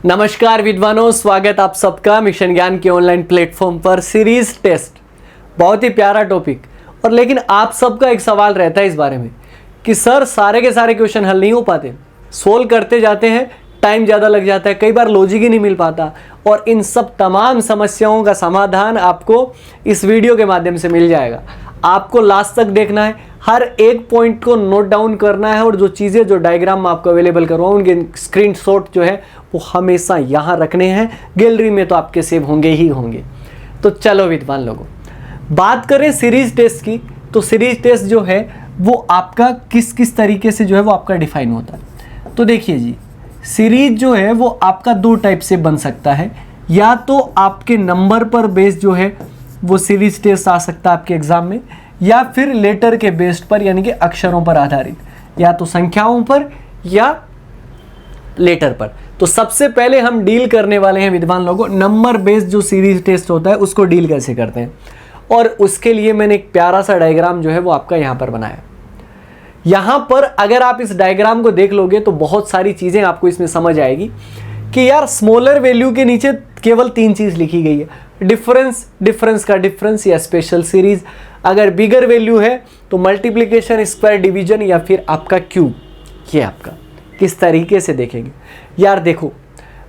नमस्कार विद्वानों, स्वागत आप सबका मिशन ज्ञान के ऑनलाइन प्लेटफॉर्म पर। सीरीज टेस्ट बहुत ही प्यारा टॉपिक। और लेकिन आप सबका एक सवाल रहता है इस बारे में कि सर सारे के सारे क्वेश्चन हल नहीं हो पाते, सोल्व करते जाते हैं, टाइम ज़्यादा लग जाता है, कई बार लॉजिक ही नहीं मिल पाता। और इन सब तमाम समस्याओं का समाधान आपको इस वीडियो के माध्यम से मिल जाएगा। आपको लास्ट तक देखना है, हर एक पॉइंट को नोट डाउन करना है और जो चीज़ें जो डायग्राम में आपको अवेलेबल करवाऊँ उनके स्क्रीनशॉट जो है वो हमेशा यहाँ रखने हैं। गैलरी में तो आपके सेव होंगे ही होंगे। तो चलो विद्वान लोगों, बात करें सीरीज टेस्ट की, तो सीरीज टेस्ट जो है वो आपका किस किस तरीके से जो है वो आपका डिफाइन होता है। तो देखिए जी, सीरीज जो है वो आपका दो टाइप से बन सकता है। या तो आपके नंबर पर बेस्ड जो है वो सीरीज टेस्ट आ सकता है आपके एग्जाम में, या फिर लेटर के बेस्ड पर यानी कि अक्षरों पर आधारित, या तो संख्याओं पर या लेटर पर। तो सबसे पहले हम डील करने वाले हैं विद्वान लोगों, नंबर बेस्ड जो सीरीज टेस्ट होता है उसको डील कैसे करते हैं। और उसके लिए मैंने एक प्यारा सा डायग्राम जो है वो आपका यहाँ पर बनाया। यहाँ पर अगर आप इस डायग्राम को देख लोगे तो बहुत सारी चीज़ें आपको इसमें समझ आएगी कि यार स्मॉलर वैल्यू के नीचे केवल तीन चीज़ लिखी गई है, डिफरेंस, डिफरेंस का डिफरेंस या स्पेशल सीरीज। अगर बिगर वैल्यू है तो मल्टीप्लिकेशन, स्क्वायर, डिवीजन या फिर आपका क्यूब। ये आपका किस तरीके से देखेंगे यार। देखो,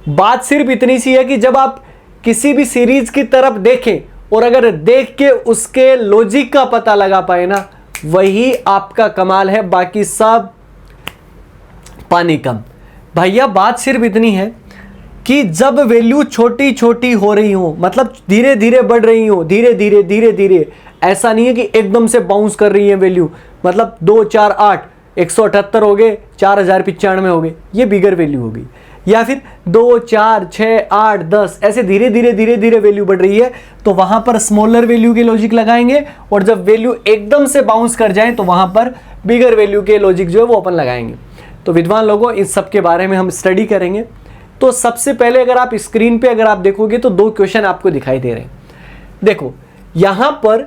बात सिर्फ इतनी सी है कि जब आप किसी भी सीरीज की तरफ देखें और अगर देख के उसके लॉजिक का पता लगा पाए ना, वही आपका कमाल है, बाकी सब पानी कम। भैया बात सिर्फ इतनी है कि जब वैल्यू छोटी छोटी हो रही हो, मतलब धीरे धीरे बढ़ रही हो, धीरे धीरे धीरे धीरे, ऐसा नहीं है कि एकदम से बाउंस कर रही है वैल्यू, मतलब 2, 4, 8, 178 हो गए, 4095 हो गए, ये बिगर वैल्यू हो गई। या फिर 2, 4, 6, 8, 10 ऐसे धीरे धीरे धीरे धीरे वैल्यू बढ़ रही है, तो वहां पर स्मॉलर वैल्यू के लॉजिक लगाएंगे। और जब वैल्यू एकदम से बाउंस कर जाए तो वहां पर बिगर वैल्यू के लॉजिक जो है वो अपन लगाएंगे। तो विद्वान लोगों, इस सब के बारे में हम स्टडी करेंगे। तो सबसे पहले अगर आप स्क्रीन पे अगर आप देखोगे तो दो क्वेश्चन आपको दिखाई दे रहे हैं। देखो यहां पर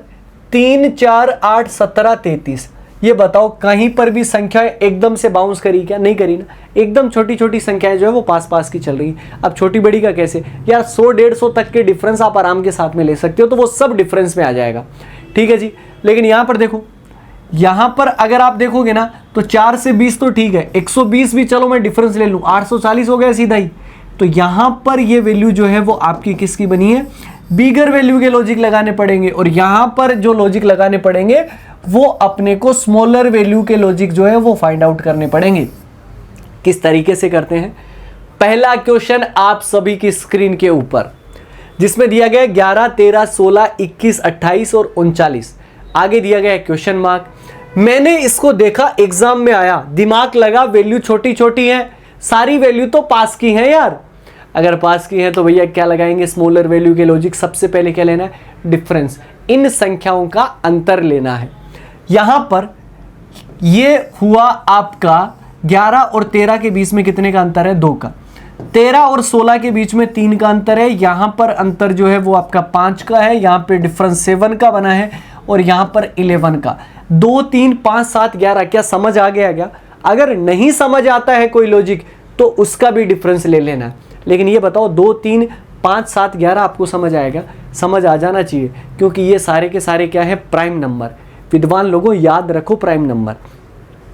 3, 4, 8, 17, 33, ये बताओ कहीं पर भी संख्याएं एकदम से बाउंस करी क्या? नहीं करी ना। एकदम छोटी छोटी संख्याएं जो है वो पास पास की चल रही। अब छोटी बड़ी का कैसे यार, 100, 150 तक के डिफरेंस आप आराम के साथ में ले सकते हो, तो वो सब डिफरेंस में आ जाएगा। ठीक है जी। लेकिन यहां पर देखो, यहां पर अगर आप देखोगे ना तो 4 से 20 तो ठीक है, 120 भी चलो मैं डिफरेंस ले लूं, 840 हो गया सीधा ही। तो यहां पर ये वैल्यू जो है वो आपकी किसकी बनी है? बिगर वैल्यू के लॉजिक लगाने पड़ेंगे। और यहां पर जो लॉजिक लगाने पड़ेंगे वो अपने को स्मॉलर वैल्यू के लॉजिक जो है वो फाइंड आउट करने पड़ेंगे। किस तरीके से करते हैं? पहला क्वेश्चन आप सभी की स्क्रीन के ऊपर, जिसमें दिया गया 11, 13, 16, 21, 28 और 39। आगे दिया गया है क्वेश्चन मार्क। मैंने इसको देखा, एग्जाम में आया, दिमाग लगा, वैल्यू छोटी छोटी है, सारी वैल्यू तो पास की है यार। अगर पास की है तो भैया क्या लगाएंगे? स्मॉलर वैल्यू के लॉजिक। सबसे पहले क्या लेना है? डिफरेंस, इन संख्याओं का अंतर लेना है। यहां पर ये हुआ आपका 11 और 13 के बीच में कितने का अंतर है? 2 का। 13 और 16 के बीच में 3 का अंतर है। यहां पर अंतर जो है वो आपका 5 का है। यहां पे डिफरेंस 7 का बना है और यहां पर 11 का। 2, 3, 5, 7, 11। क्या समझ आ गया क्या? अगर नहीं समझ आता है कोई लॉजिक तो उसका भी डिफरेंस ले लेना है। लेकिन ये बताओ 2, 3, 5, 7, 11 आपको समझ आएगा? समझ आ जाना चाहिए, क्योंकि ये सारे के सारे क्या है? Prime number. विद्वान लोगों याद रखो, प्राइम नंबर।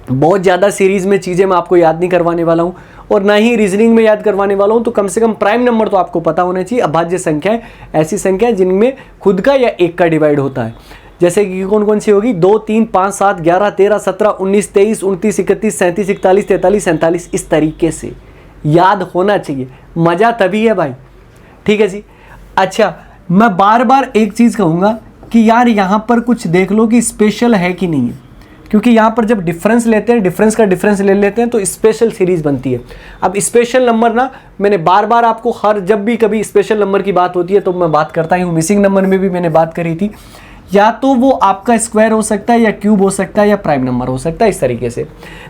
बहुत ज़्यादा सीरीज में चीज़ें मैं आपको याद नहीं करवाने वाला हूँ और ना ही रीजनिंग में याद करवाने वाला हूँ। तो कम से कम प्राइम नंबर तो आपको पता होना चाहिए। अभाज्य संख्याएं ऐसी संख्या जिनमें खुद का या एक का डिवाइड होता है। जैसे कि कौन कौन सी होगी? 2, 3, 5, 7, 11, 13, 17, 19, 23, 29, 31, 37, 41, 43, 47। इस तरीके से याद होना चाहिए। मज़ा तभी है भाई। ठीक है जी। अच्छा, मैं बार बार एक चीज़ कहूँगा कि यार यहाँ पर कुछ देख लो कि स्पेशल है कि नहीं है, क्योंकि यहाँ पर जब डिफरेंस लेते हैं, डिफरेंस का डिफरेंस ले लेते हैं तो स्पेशल सीरीज बनती है। अब स्पेशल नंबर ना, मैंने बार बार आपको हर जब भी कभी स्पेशल नंबर की बात होती है तो मैं बात करता ही हूँ। मिसिंग नंबर में भी मैंने बात करी थी। या तो वो आपका स्क्वायर हो सकता है, या क्यूब हो सकता है, या प्राइम नंबर हो सकता है, इस तरीके से।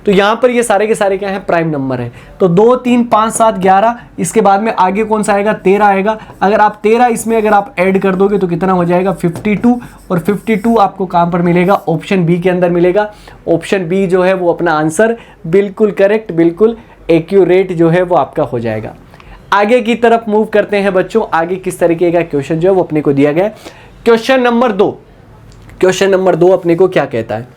तो यहाँ पर ये सारे के सारे क्या है? प्राइम नंबर है। तो 2, 3, 5, 7, 11। इसके बाद में आगे कौन सा आएगा? 13 आएगा। अगर आप 13 इसमें अगर आप ऐड कर दोगे तो कितना हो जाएगा? 52। और 52 आपको कहाँ पर मिलेगा? ऑप्शन बी के अंदर मिलेगा। ऑप्शन बी जो है वो अपना आंसर बिल्कुल करेक्ट, बिल्कुल एक्यूरेट जो है वो आपका हो जाएगा। आगे की तरफ मूव करते हैं बच्चों। आगे किस तरीके का क्वेश्चन जो है वो अपने को दिया गया है। क्वेश्चन नंबर 2, क्वेश्चन नंबर 2 अपने को क्या कहता है,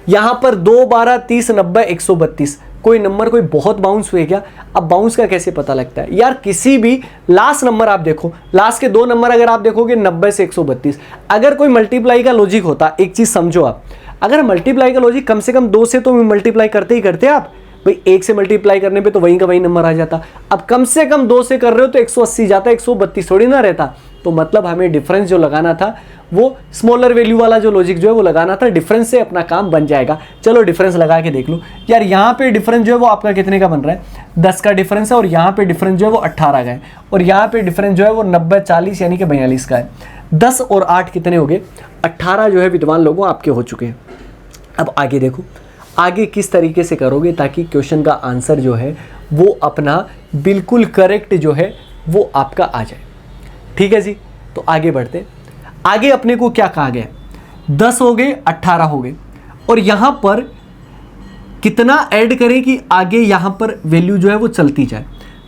यहां पर 2, 12, 30, 90, 132 कोई नंबर कोई बहुत बाउंस हुए क्या। अब बाउंस का कैसे पता लगता है यार, किसी भी लास्ट नंबर आप देखो, लास्ट के 2 नंबर अगर आप देखोगे 90 से 132, अगर कोई मल्टीप्लाई का लॉजिक होता, एक चीज समझो आप, अगर मल्टीप्लाई का लॉजिक कम से कम 2 से तो मल्टीप्लाई करते ही करते आप भाई, 1 से मल्टीप्लाई करने पे तो वहीं का वहीं नंबर आ जाता। अब कम से कम 2 से कर रहे हो तो 180 जाता, 132 थोड़ी ना रहता। तो मतलब हमें डिफरेंस जो लगाना था वो स्मॉलर वैल्यू वाला जो लॉजिक जो है वो लगाना था, डिफरेंस से अपना काम बन जाएगा। चलो डिफरेंस लगा के देख लो यार, यहाँ पे डिफरेंस जो है वो आपका कितने का बन रहा है, 10 का डिफरेंस है, और यहाँ पे डिफरेंस जो है वो 18 का है, और यहाँ पे डिफरेंस जो है वो 90, 40 यानी कि 42 का है। 10 और 8 कितने हो गए, 18 जो है विद्वान लोगों आपके हो चुके हैं। अब आगे देखो, आगे किस तरीके से करोगे ताकि क्वेश्चन का आंसर जो है वो अपना बिल्कुल करेक्ट जो है वो आपका आ जाए। ठीक है जी, तो आगे बढ़ते। आगे अपने को क्या कहा गया, 10 हो गए, 18 हो गए, और यहां पर कितना ऐड करें कि आगे यहां पर वैल्यू जो है वो चलती जाए।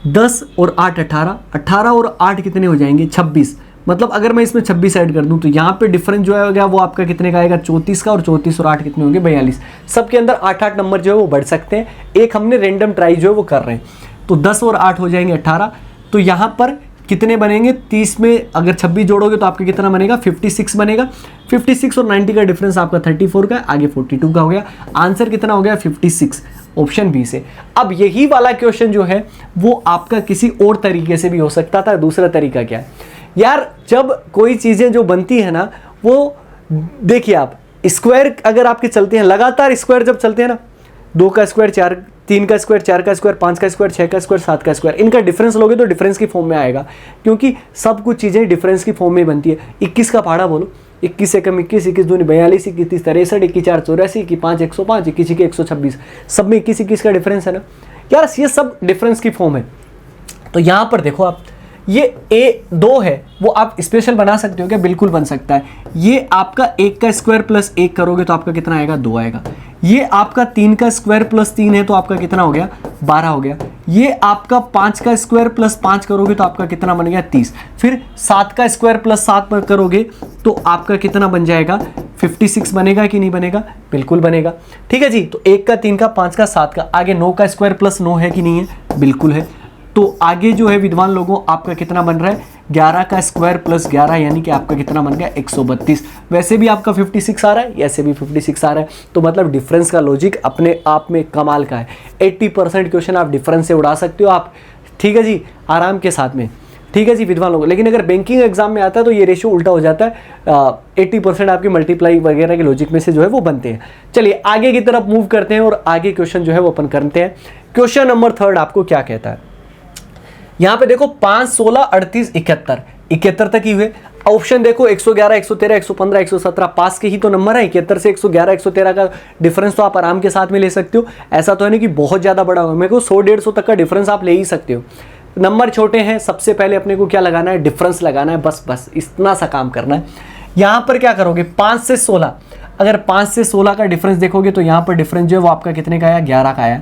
10 और 8 18, 18 और 8 कितने हो जाएंगे, 26। मतलब अगर मैं इसमें 26 ऐड कर दूं तो यहाँ पे डिफरेंस जो है वो आपका कितने का आएगा, 34 का, और 34 और 8 कितने होंगे, 42। सबके अंदर 8-8 नंबर जो है वो बढ़ सकते हैं, एक हमने रेंडम ट्राई जो है वो कर रहे हैं। तो 10 और 8 हो जाएंगे 18, तो यहाँ पर कितने बनेंगे, 30 में अगर 26 जोड़ोगे तो आपका कितना बनेगा, 56 बनेगा। 56 और 90 का डिफरेंस आपका 34 का है, आगे 42 का हो गया। आंसर कितना हो गया, 56, ऑप्शन बी से। अब यही वाला क्वेश्चन जो है वो आपका किसी और तरीके से भी हो सकता था। दूसरा तरीका क्या है यार, जब कोई चीज़ें जो बनती है ना वो देखिए आप, स्क्वायर अगर आपके चलते हैं लगातार, स्क्वायर जब चलते हैं ना, 2 का स्क्वायर 4, 3 का स्क्वायर 4 का स्क्वायर 5 का स्क्वायर 6 का स्क्वायर 7 का स्क्वायर, इनका डिफरेंस लोगे तो डिफरेंस की फॉर्म में आएगा, क्योंकि सब कुछ चीज़ें डिफरेंस की फॉर्म में बनती है। 21 का पहाड़ा बोलो, 21 से कम 21, 21 दूनी 42, 21 30 63, 21 4 84, 21 5 105, 21 1 126, सब में 21 21 का डिफरेंस है ना यार, ये सब डिफरेंस की फॉर्म है। तो यहाँ पर देखो आप, ये A2 है वो आप स्पेशल बना सकते हो क्या, बिल्कुल बन सकता है। ये आपका 1 का स्क्वायर प्लस 1 करोगे तो आपका कितना आएगा, 2 आएगा। ये आपका 3 का स्क्वायर प्लस 3 है तो आपका कितना हो गया, 12 हो गया। ये आपका 5 का स्क्वायर प्लस 5 करोगे तो आपका कितना बन गया, 30। फिर 7 का स्क्वायर प्लस 7 करोगे तो आपका कितना बन जाएगा, 56 बनेगा कि नहीं बनेगा, बिल्कुल बनेगा। ठीक है जी, तो 1 का 3 का 5 का 7 का, आगे 9 का स्क्वायर प्लस 9 है कि नहीं है, बिल्कुल है। तो आगे जो है विद्वान लोगों आपका कितना बन रहा है, 11 का स्क्वायर प्लस 11 यानी कि आपका कितना बन गया, 132। वैसे भी आपका 56 आ रहा है, ऐसे भी 56 आ रहा है, तो मतलब डिफरेंस का लॉजिक अपने आप में कमाल का है। 80% क्वेश्चन आप डिफरेंस से उड़ा सकते हो आप, ठीक है जी, आराम के साथ में। ठीक है जी विद्वान लोगों, लेकिन अगर बैंकिंग एग्जाम में आता है तो ये रेशियो उल्टा हो जाता है, 80% आपके मल्टीप्लाई वगैरह के लॉजिक में से जो है वो बनते हैं। चलिए आगे की तरफ मूव करते हैं और आगे क्वेश्चन जो है वो अपन करते हैं। क्वेश्चन नंबर 3 आपको क्या कहता है, यहां पे देखो 5, 16, 38, 71 तक ही हुए। ऑप्शन देखो 111, 113, 115, 117 पास के ही तो नंबर है। 71 से 111, 113 का डिफरेंस तो आप आराम के साथ में ले सकते हो, ऐसा तो है नहीं कि बहुत ज्यादा बड़ा हो। मेरे को 100-150 तक का डिफरेंस आप ले ही सकते हो। नंबर छोटे हैं, सबसे पहले अपने को क्या लगाना है, डिफरेंस लगाना है, बस इतना सा काम करना है। यहां पर क्या करोगे, 5 से 16, अगर 5 से 16 का डिफरेंस देखोगे तो यहां पर डिफरेंस जो है वो आपका कितने का आया, 11 का आया।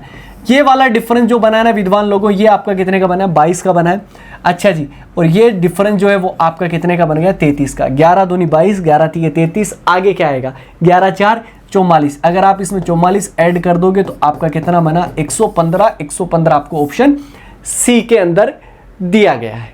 ये वाला डिफरेंस जो बना है ना विद्वान लोगों, ये आपका कितने का बना है, 22 का बना है। अच्छा जी, और ये डिफरेंस जो है वो आपका कितने का बन गया, 33 का। 11 दूनी 22, 11 3 33, आगे क्या आएगा, 11 4 44। अगर आप इसमें 44 ऐड कर दोगे तो आपका कितना बना, 115। 115 आपको ऑप्शन सी के अंदर दिया गया है।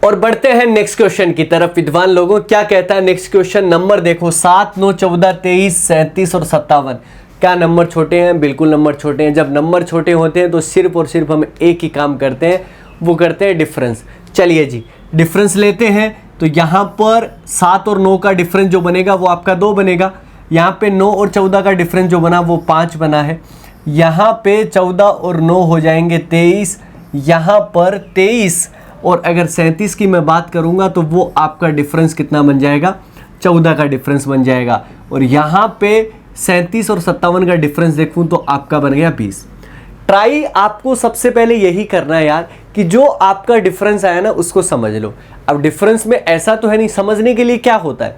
और बढ़ते हैं नेक्स्ट क्वेश्चन की तरफ विद्वान लोगों, क्या कहता है नेक्स्ट क्वेश्चन। नंबर देखो 7, 9, 14, 23, 37 और 57। क्या नंबर छोटे हैं, बिल्कुल नंबर छोटे हैं। जब नंबर छोटे होते हैं तो सिर्फ और सिर्फ हम एक ही काम करते हैं, वो करते हैं डिफरेंस। चलिए जी डिफरेंस लेते हैं, तो यहाँ पर 7 और 9 का डिफरेंस जो बनेगा वो आपका 2 बनेगा। यहाँ पे 9 और 14 का डिफरेंस जो बना वो 5 बना है। यहाँ पे 14 और 9 हो जाएंगे 23, यहाँ पर 23, और अगर 37 की मैं बात करूँगा तो वो आपका डिफरेंस कितना बन जाएगा, 14 का डिफरेंस बन जाएगा। और यहाँ पे 37 और 57 का डिफरेंस देखूं तो आपका बन गया 20। ट्राई आपको सबसे पहले यही करना है यार कि जो आपका डिफरेंस आया ना उसको समझ लो। अब डिफरेंस में ऐसा तो है नहीं, समझने के लिए क्या होता है,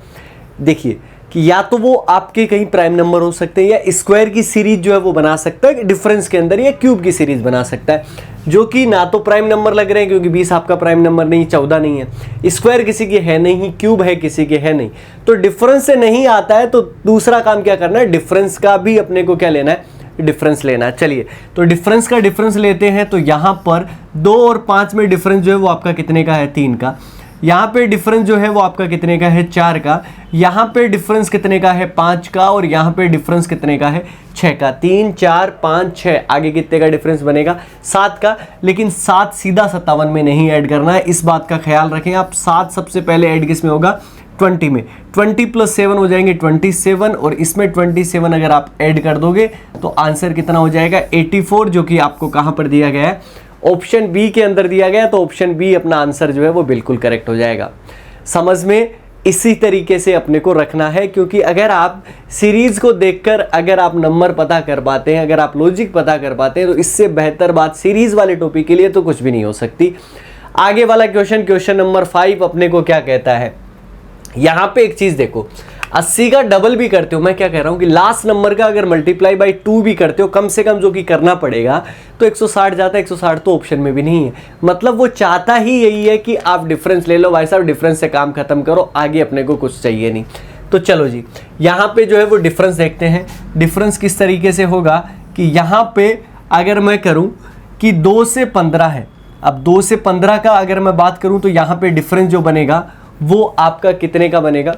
देखिए कि या तो वो आपके कहीं प्राइम नंबर हो सकते हैं या स्क्वायर की सीरीज जो है वो बना सकता है डिफरेंस के अंदर, या क्यूब की सीरीज बना सकता है, जो कि ना तो प्राइम नंबर लग रहे हैं क्योंकि 20 आपका प्राइम नंबर नहीं, 14 नहीं है, स्क्वायर किसी की है नहीं, क्यूब है किसी के है नहीं, तो डिफरेंस से नहीं आता है। तो दूसरा काम क्या करना है, डिफरेंस का भी अपने को क्या लेना है, डिफरेंस लेना है। चलिए तो डिफरेंस का डिफरेंस लेते हैं। तो यहाँ पर 2 और 5 में डिफरेंस जो है वो आपका कितने का है, 3 का। यहाँ पे डिफरेंस जो है वो आपका कितने का है, 4 का। यहाँ पे डिफरेंस कितने का है, 5 का। और यहाँ पे डिफरेंस कितने का है, 6 का। 3 4 5 6, आगे कितने का डिफरेंस बनेगा, 7 का। लेकिन 7 सीधा 57 में नहीं ऐड करना है, इस बात का ख्याल रखें आप। 7 सबसे पहले ऐड किस में होगा, 20 में। 20 + 7 हो जाएंगे 27, और इसमें 27 अगर आप ऐड कर दोगे तो आंसर कितना हो जाएगा, 84, जो कि आपको कहाँ पर दिया गया है, ऑप्शन बी के अंदर दिया गया। तो ऑप्शन बी अपना आंसर जो है वो बिल्कुल करेक्ट हो जाएगा। समझ में इसी तरीके से अपने को रखना है, क्योंकि अगर आप सीरीज को देखकर अगर आप नंबर पता कर पाते हैं, अगर आप लॉजिक पता कर पाते हैं, तो इससे बेहतर बात सीरीज वाले टॉपिक के लिए तो कुछ भी नहीं हो सकती। आगे वाला क्वेश्चन नंबर 5 अपने को क्या कहता है, यहाँ पे एक चीज देखो, 80 का डबल भी करते हो, मैं क्या कह रहा हूं कि लास्ट नंबर का अगर मल्टीप्लाई बाई 2 भी करते हो, कम से कम जो कि करना पड़ेगा, तो 160 जाता है। 160 तो ऑप्शन में भी नहीं है, मतलब वो चाहता ही यही है कि आप डिफरेंस ले लो भाई साहब, डिफरेंस से काम खत्म करो, आगे अपने को कुछ चाहिए नहीं। तो चलो जी, यहाँ पे जो है वो डिफरेंस देखते हैं। डिफरेंस किस तरीके से होगा कि यहाँ पे अगर मैं करूँ कि 2 से 15 है, अब 2 से 15 का अगर मैं बात करूँ तो यहाँ पे डिफरेंस जो बनेगा वो आपका कितने का बनेगा,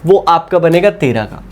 वो आपका बनेगा 13 का।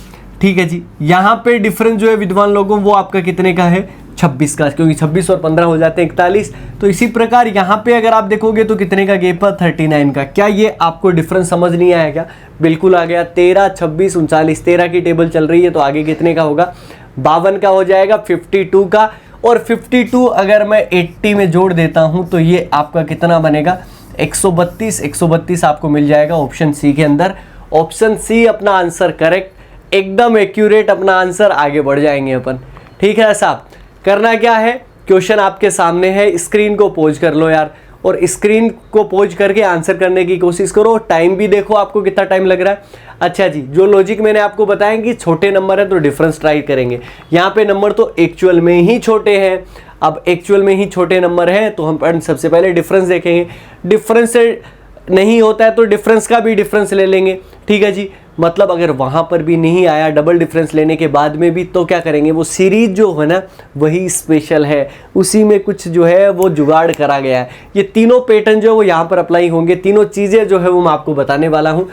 ठीक है जी, यहाँ पे डिफरेंस जो है विद्वान लोगों वो आपका कितने का है, 26 का, क्योंकि 26 और 15 हो जाते हैं 41। तो इसी प्रकार यहाँ पे अगर आप देखोगे तो कितने का गैप है, 39 का। क्या ये आपको डिफरेंस समझ नहीं आया क्या, बिल्कुल आ गया। 13 26 39, 13 की टेबल चल रही है, तो आगे कितने का होगा, 52 का हो जाएगा, 52 का। और 52 अगर मैं 80 में जोड़ देता हूँ तो ये आपका कितना बनेगा, 132। 132 आपको मिल जाएगा ऑप्शन सी के अंदर। ऑप्शन सी अपना आंसर करेक्ट, एकदम एक्यूरेट अपना आंसर, आगे बढ़ जाएंगे अपन। ठीक है साहब, करना क्या है, क्वेश्चन आपके सामने है, स्क्रीन को पॉज कर लो यार, और स्क्रीन को पॉज करके आंसर करने की कोशिश करो। टाइम भी देखो आपको कितना टाइम लग रहा है। अच्छा जी, जो लॉजिक मैंने आपको बताया कि छोटे नंबर है तो डिफरेंस ट्राई करेंगे, यहाँ पे नंबर तो एक्चुअल में ही छोटे हैं। अब एक्चुअल में ही छोटे नंबर हैं तो हम सबसे पहले डिफरेंस देखेंगे। डिफरेंस से नहीं होता है तो डिफरेंस का भी डिफरेंस ले लेंगे। ठीक है जी, मतलब अगर वहाँ पर भी नहीं आया डबल डिफरेंस लेने के बाद में भी, तो क्या करेंगे, वो सीरीज जो है ना वही स्पेशल है, उसी में कुछ जो है वो जुगाड़ करा गया है। ये तीनों पैटर्न जो है वो यहाँ पर अप्लाई होंगे, तीनों चीज़ें जो है वो मैं आपको बताने वाला हूँ।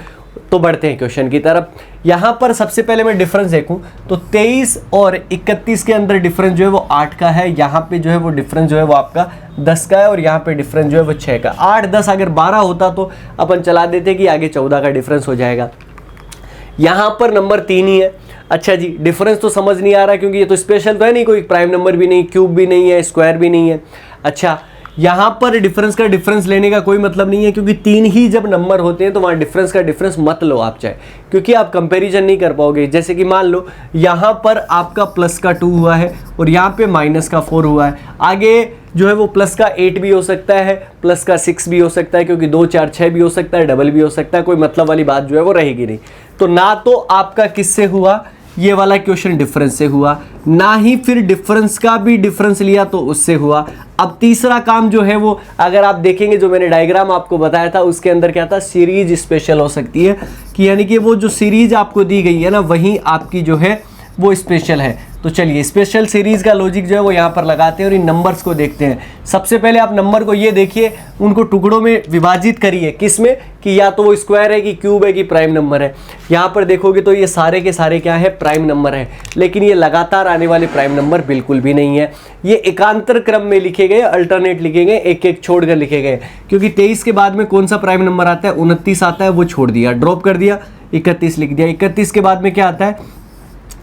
तो बढ़ते हैं क्वेश्चन की तरफ। यहाँ पर सबसे पहले मैं डिफरेंस देखूं तो 23 और 31 के अंदर डिफरेंस जो है वो 8 का है। यहाँ पे जो है वो डिफरेंस जो है वो आपका 10 का है, और यहाँ पे डिफरेंस जो है वो 6 का। 8 10 अगर 12 होता तो अपन चला देते कि आगे 14 का डिफरेंस हो जाएगा। यहाँ पर नंबर 3 ही है। अच्छा जी, डिफरेंस तो समझ नहीं आ रहा क्योंकि ये तो स्पेशल तो है नहीं, कोई प्राइम नंबर भी नहीं, क्यूब भी नहीं है, स्क्वायर भी नहीं है। अच्छा, यहाँ पर डिफरेंस का डिफरेंस लेने का कोई मतलब नहीं है, क्योंकि 3 ही जब नंबर होते हैं तो वहाँ डिफरेंस का डिफरेंस मत लो आप चाहे, क्योंकि आप कंपैरिजन नहीं कर पाओगे। जैसे कि मान लो यहाँ पर आपका प्लस का 2 हुआ है और यहाँ पे माइनस का 4 हुआ है, आगे जो है वो प्लस का 8 भी हो सकता है, प्लस का 6 भी हो सकता है, क्योंकि 2 4 6 भी हो सकता है, डबल भी हो सकता है, कोई मतलब वाली बात जो है वो रहेगी नहीं। तो ना तो आपका किससे हुआ, ये वाला क्वेश्चन डिफरेंस से हुआ, ना ही फिर डिफरेंस का भी डिफरेंस लिया तो उससे हुआ। अब तीसरा काम जो है वो अगर आप देखेंगे, जो मैंने डायग्राम आपको बताया था उसके अंदर क्या था, सीरीज स्पेशल हो सकती है, कि यानी कि वो जो सीरीज आपको दी गई है ना वही आपकी जो है वो स्पेशल है। तो चलिए स्पेशल सीरीज का लॉजिक जो है वो यहाँ पर लगाते हैं और इन नंबर्स को देखते हैं। सबसे पहले आप नंबर को ये देखिए, उनको टुकड़ों में विभाजित करिए, किस में, कि या तो वो स्क्वायर है कि क्यूब है कि प्राइम नंबर है। यहाँ पर देखोगे तो ये सारे के सारे क्या है, प्राइम नंबर है, लेकिन ये लगातार आने वाले प्राइम नंबर बिल्कुल भी नहीं है। ये एकांतर क्रम में लिखे गए, अल्टरनेट लिखे गए, एक एक छोड़कर लिखे गए, क्योंकि 23 के बाद में कौन सा प्राइम नंबर आता है, 29 आता है, वो छोड़ दिया, ड्रॉप कर दिया, 31 लिख दिया। 31 के बाद में क्या आता है,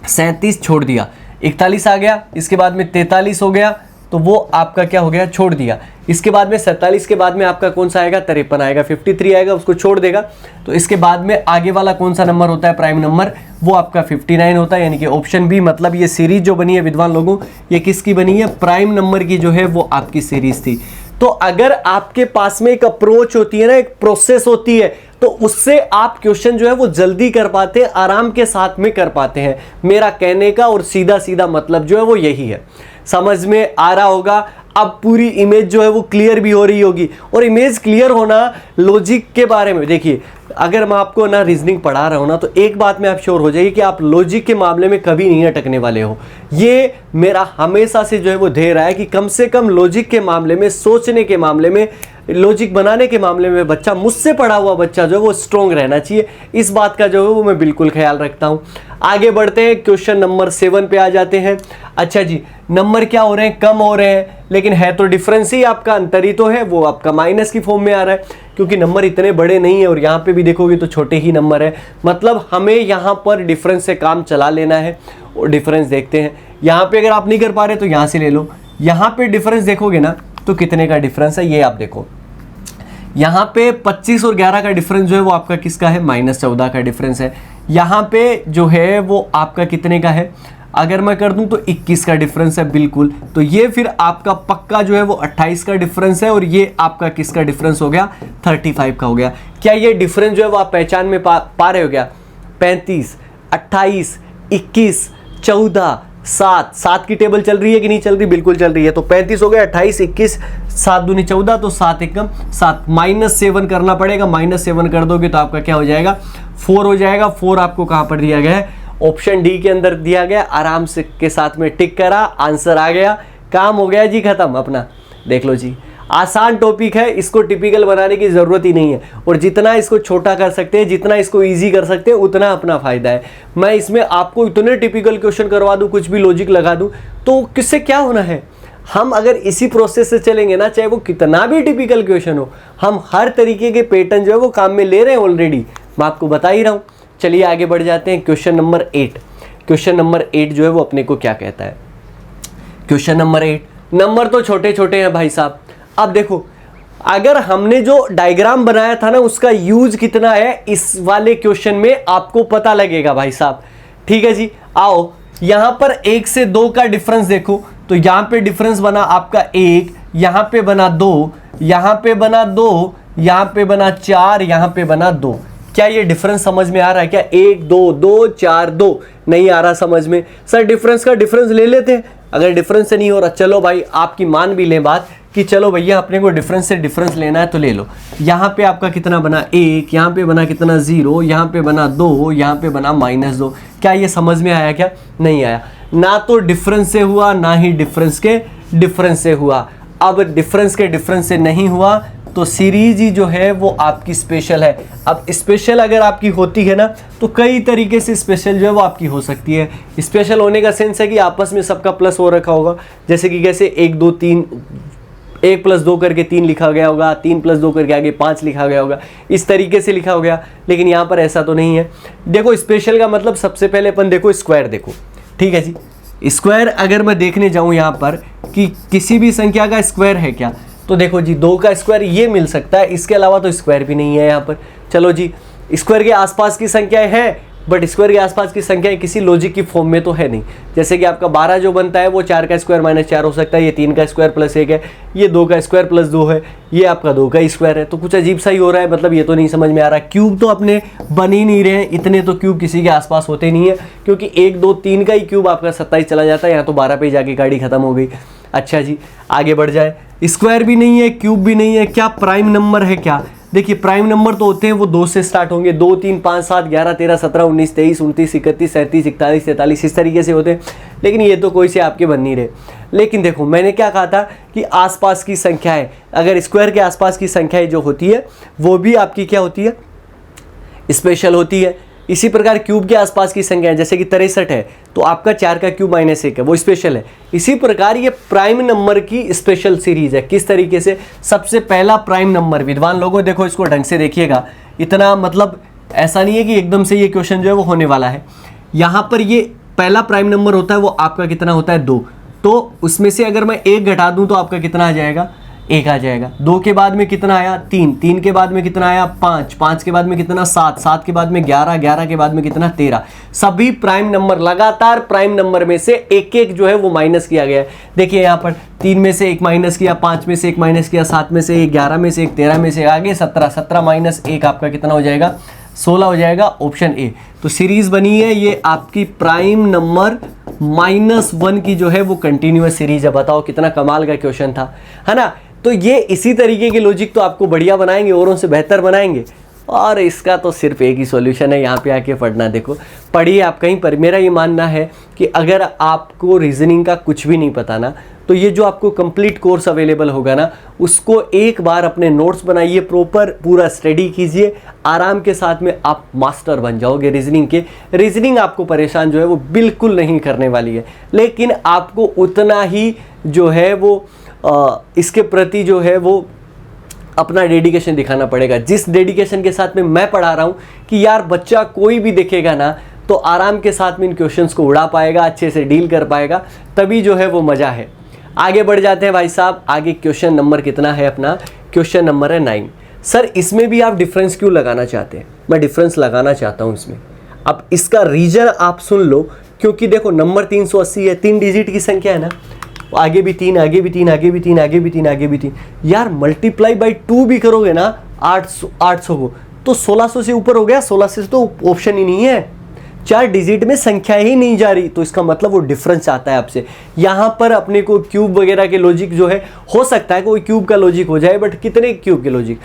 37 छोड़ दिया, 41 आ गया, इसके बाद में 43 हो गया, तो वो आपका क्या हो गया, छोड़ दिया। इसके बाद में 47 के बाद में आपका कौन सा आएगा, 53 आएगा, 53 आएगा, उसको छोड़ देगा। तो इसके बाद में आगे वाला कौन सा नंबर होता है, प्राइम नंबर, वो आपका 59 होता है, यानी कि ऑप्शन बी। मतलब ये सीरीज जो बनी है विद्वान लोगों, ये किसकी बनी है, प्राइम नंबर की जो है वो आपकी सीरीज थी। तो अगर आपके पास में एक अप्रोच होती है ना, एक प्रोसेस होती है, तो उससे आप क्वेश्चन जो है वो जल्दी कर पाते हैं, आराम के साथ में कर पाते हैं। मेरा कहने का और सीधा सीधा मतलब जो है वो यही है। समझ में आ रहा होगा। अब पूरी इमेज जो है वो क्लियर भी हो रही होगी। और इमेज क्लियर होना लॉजिक के बारे में, देखिए अगर मैं आपको ना रीजनिंग पढ़ा रहा हूं ना, तो एक बात में आप श्योर हो जाइए कि आप लॉजिक के मामले में कभी नहीं अटकने वाले हो। ये मेरा हमेशा से जो है वो ध्येय रहा है कि कम से कम लॉजिक के मामले में, सोचने के मामले में, लॉजिक बनाने के मामले में बच्चा, मुझसे पढ़ा हुआ बच्चा जो है वो स्ट्रॉन्ग रहना चाहिए। इस बात का जो है वो मैं बिल्कुल ख्याल रखता हूं। आगे बढ़ते हैं, क्वेश्चन नंबर 7 पे आ जाते हैं। अच्छा जी, नंबर क्या हो रहे हैं, कम हो रहे हैं, लेकिन है तो डिफरेंस ही आपका, अंतर ही तो है, वो आपका माइनस की फॉर्म में आ रहा है, क्योंकि नंबर इतने बड़े नहीं है और यहाँ पे भी देखोगे तो छोटे ही नंबर है। मतलब हमें यहाँ पर डिफरेंस से काम चला लेना है। और डिफरेंस देखते हैं, यहाँ पे अगर आप नहीं कर पा रहे तो यहाँ से ले लो। यहाँ पे डिफरेंस देखोगे ना तो कितने का डिफरेंस है, ये आप देखो। यहाँ पे 25 और 11 का डिफरेंस जो है वो आपका किसका है, -14 का डिफरेंस है। यहाँ पे जो है वो आपका कितने का है, अगर मैं कर दूं तो 21 का डिफरेंस है बिल्कुल। तो ये फिर आपका पक्का जो है वो 28 का डिफरेंस है, और ये आपका किसका डिफरेंस हो गया, 35 का हो गया। क्या ये डिफरेंस जो है वो आप पहचान में पा रहे हो क्या, 35, 28, 21, 14, 7 की टेबल चल रही है कि नहीं चल रही, बिल्कुल चल रही है। तो 35 हो गया, 28, 21, 7 दूनी 14, तो 7 एकम 7, -7 करना पड़ेगा। -7 कर दोगे तो आपका क्या हो जाएगा, 4 हो जाएगा। 4 आपको कहां पर दिया गया है, ऑप्शन डी के अंदर दिया गया। आराम से के साथ में टिक करा, आंसर आ गया, काम हो गया जी, खत्म अपना। देख लो जी, आसान टॉपिक है, इसको टिपिकल बनाने की जरूरत ही नहीं है। और जितना इसको छोटा कर सकते हैं, जितना इसको इजी कर सकते हैं, उतना अपना फायदा है। मैं इसमें आपको इतने टिपिकल क्वेश्चन करवा दूं, कुछ भी लॉजिक लगा दूं, तो किससे क्या होना है। हम अगर इसी प्रोसेस से चलेंगे ना, चाहे वो कितना भी टिपिकल क्वेश्चन हो, हम हर तरीके के पैटर्न जो है वो काम में ले रहे हैं ऑलरेडी, मैं आपको बता ही रहा हूं। चलिए आगे बढ़ जाते हैं। Question number 8। क्वेश्चन नंबर 8 जो है वो अपने को क्या कहता है, क्वेश्चन नंबर 8, नंबर तो छोटे छोटे हैं भाई साहब। अब देखो, अगर हमने जो डायग्राम बनाया था ना, उसका यूज कितना है, इस वाले क्वेश्चन में आपको पता लगेगा भाई साहब। ठीक है जी, आओ यहां पर 1 से 2 का डिफरेंस देखो, तो यहां पे डिफरेंस बना आपका 1, यहां पे बना 2, यहां पे बना 2, यहां पे बना 4, यहां पे बना 2। क्या ये डिफरेंस समझ में आ रहा है क्या, 1 2 2 4 2, नहीं आ रहा समझ में। सर डिफरेंस का डिफरेंस ले लेते हैं, अगर डिफरेंस से नहीं हो रहा, चलो भाई आपकी मान भी लें बात कि चलो भैया अपने को डिफरेंस से डिफरेंस लेना है, तो ले लो। यहाँ पे आपका कितना बना 1, यहाँ पे बना कितना 0, यहाँ पे बना 2, यहाँ पे बना -2। क्या ये समझ में आया क्या, नहीं आया। ना तो डिफरेंस से हुआ, ना ही डिफरेंस के डिफरेंस से हुआ। अब डिफरेंस के डिफरेंस से नहीं हुआ तो सीरीज ही जो है वो आपकी स्पेशल है। अब स्पेशल अगर आपकी होती है ना, तो कई तरीके से स्पेशल जो है वो आपकी हो सकती है। स्पेशल होने का सेंस है कि आपस में सबका प्लस हो रखा होगा, जैसे कि कैसे 1 2 3, 1 + 2 करके 3 लिखा गया होगा, 3 + 2 करके आगे 5 लिखा गया होगा, इस तरीके से लिखा हो गया। लेकिन यहाँ पर ऐसा तो नहीं है। देखो स्पेशल का मतलब सबसे पहले अपन देखो स्क्वायर देखो, ठीक है जी। स्क्वायर अगर मैं देखने जाऊँ यहाँ पर कि किसी भी संख्या का स्क्वायर है क्या, तो देखो जी 2 का स्क्वायर ये मिल सकता है, इसके अलावा तो स्क्वायर भी नहीं है यहाँ पर। चलो जी, स्क्वायर के आसपास की संख्याएं हैं, बट स्क्वायर के आसपास की संख्याएं किसी लॉजिक की फॉर्म में तो है नहीं। जैसे कि आपका 12 जो बनता है वो 4 का स्क्वायर -4 हो सकता है, ये 3 का स्क्वायर +1 है, ये 2 का स्क्वायर +2 है, ये आपका 2 का स्क्वायर है। तो कुछ अजीब सा ही हो रहा है, मतलब ये तो नहीं समझ में आ रहा। क्यूब तो अपने बन ही नहीं रहे हैं, इतने तो क्यूब किसी के आसपास होते नहीं है, क्योंकि 1 2 3 का ही क्यूब आपका 27 चला जाता है, यहाँ तो 12 पे जाके गाड़ी खत्म हो गई। अच्छा जी, आगे बढ़ जाए। स्क्वायर भी नहीं है, क्यूब भी नहीं है, क्या प्राइम नंबर है क्या। देखिए प्राइम नंबर तो होते हैं वो 2 से स्टार्ट होंगे, 2 3 5 7 11 13 17 19 23 29 31 37 41 43 इस तरीके से होते हैं। लेकिन ये तो कोई से आपके बन नहीं रहे। लेकिन देखो मैंने क्या कहा था कि आसपास की संख्याएं, अगर स्क्वायर के आसपास की संख्याएं जो होती है वो भी आपकी क्या होती है, स्पेशल होती है। इसी प्रकार क्यूब के आसपास की संख्या जैसे कि 63 है, तो आपका 4 का क्यूब -1 है, वो स्पेशल है। इसी प्रकार ये प्राइम नंबर की स्पेशल सीरीज है। किस तरीके से, सबसे पहला प्राइम नंबर, विद्वान लोगों देखो इसको ढंग से देखिएगा, इतना मतलब ऐसा नहीं है कि एकदम से ये क्वेश्चन जो है वो होने वाला है। यहाँ पर ये पहला प्राइम नंबर होता है वो आपका कितना होता है 2, तो उसमें से अगर मैं 1 घटा दूँ तो आपका कितना आ जाएगा, 1 आ जाएगा। 2 के बाद में कितना आया 3, 3 के बाद में कितना आया 5, 5 के बाद में कितना 7, 7 के बाद में 11, 11 के बाद में कितना 13। सभी प्राइम नंबर, लगातार प्राइम नंबर में से एक एक जो है वो माइनस किया गया है। देखिए यहाँ पर 3 में से 1 माइनस किया, 5 में से 1 माइनस किया, 7 में से 1, 11 में से 1, 13 में से आगे 17, 17 माइनस 1 आपका कितना हो जाएगा 16 हो जाएगा, ऑप्शन ए। तो सीरीज बनी है ये आपकी प्राइम नंबर -1 की जो है वो कंटिन्यूअस सीरीज है। बताओ कितना कमाल का क्वेश्चन था, है ना। तो ये इसी तरीके की लॉजिक तो आपको बढ़िया बनाएंगे, औरों से बेहतर बनाएंगे। और इसका तो सिर्फ एक ही सॉल्यूशन है, यहाँ पे आके पढ़ना। देखो पढ़िए आप कहीं पर। मेरा ये मानना है कि अगर आपको रीजनिंग का कुछ भी नहीं पता ना, तो ये जो आपको कंप्लीट कोर्स अवेलेबल होगा ना, उसको एक बार अपने नोट्स बनाइए, प्रॉपर पूरा स्टडी कीजिए, आराम के साथ में आप मास्टर बन जाओगे रीजनिंग के। रीजनिंग आपको परेशान जो है वो बिल्कुल नहीं करने वाली है, लेकिन आपको उतना ही जो है वो इसके प्रति जो है वो अपना डेडिकेशन दिखाना पड़ेगा। जिस डेडिकेशन के साथ में मैं पढ़ा रहा हूँ कि यार बच्चा कोई भी देखेगा ना तो आराम के साथ में इन क्वेश्चंस को उड़ा पाएगा, अच्छे से डील कर पाएगा, तभी जो है वो मज़ा है। आगे बढ़ जाते हैं भाई साहब। आगे क्वेश्चन नंबर कितना है अपना, क्वेश्चन नंबर है 9। सर इसमें भी आप डिफरेंस क्यों लगाना चाहते हैं? मैं डिफरेंस लगाना चाहता हूँ इसमें। अब इसका रीजन आप सुन लो, क्योंकि देखो नंबर 380 है, 3 डिजिट की संख्या है ना, आगे भी 3, आगे भी 3, आगे भी 3, आगे भी 3, आगे भी 3। यार मल्टीप्लाई बाई 2 भी करोगे ना 800 को, तो 1600 से ऊपर हो गया। 16 से तो ऑप्शन ही नहीं है, 4 डिजिट में संख्या ही नहीं जा रही, तो इसका मतलब वो डिफरेंस आता है आपसे। यहाँ पर अपने को क्यूब वगैरह के लॉजिक जो है, हो सकता है कोई क्यूब का लॉजिक हो जाए, बट कितने क्यूब के लॉजिक?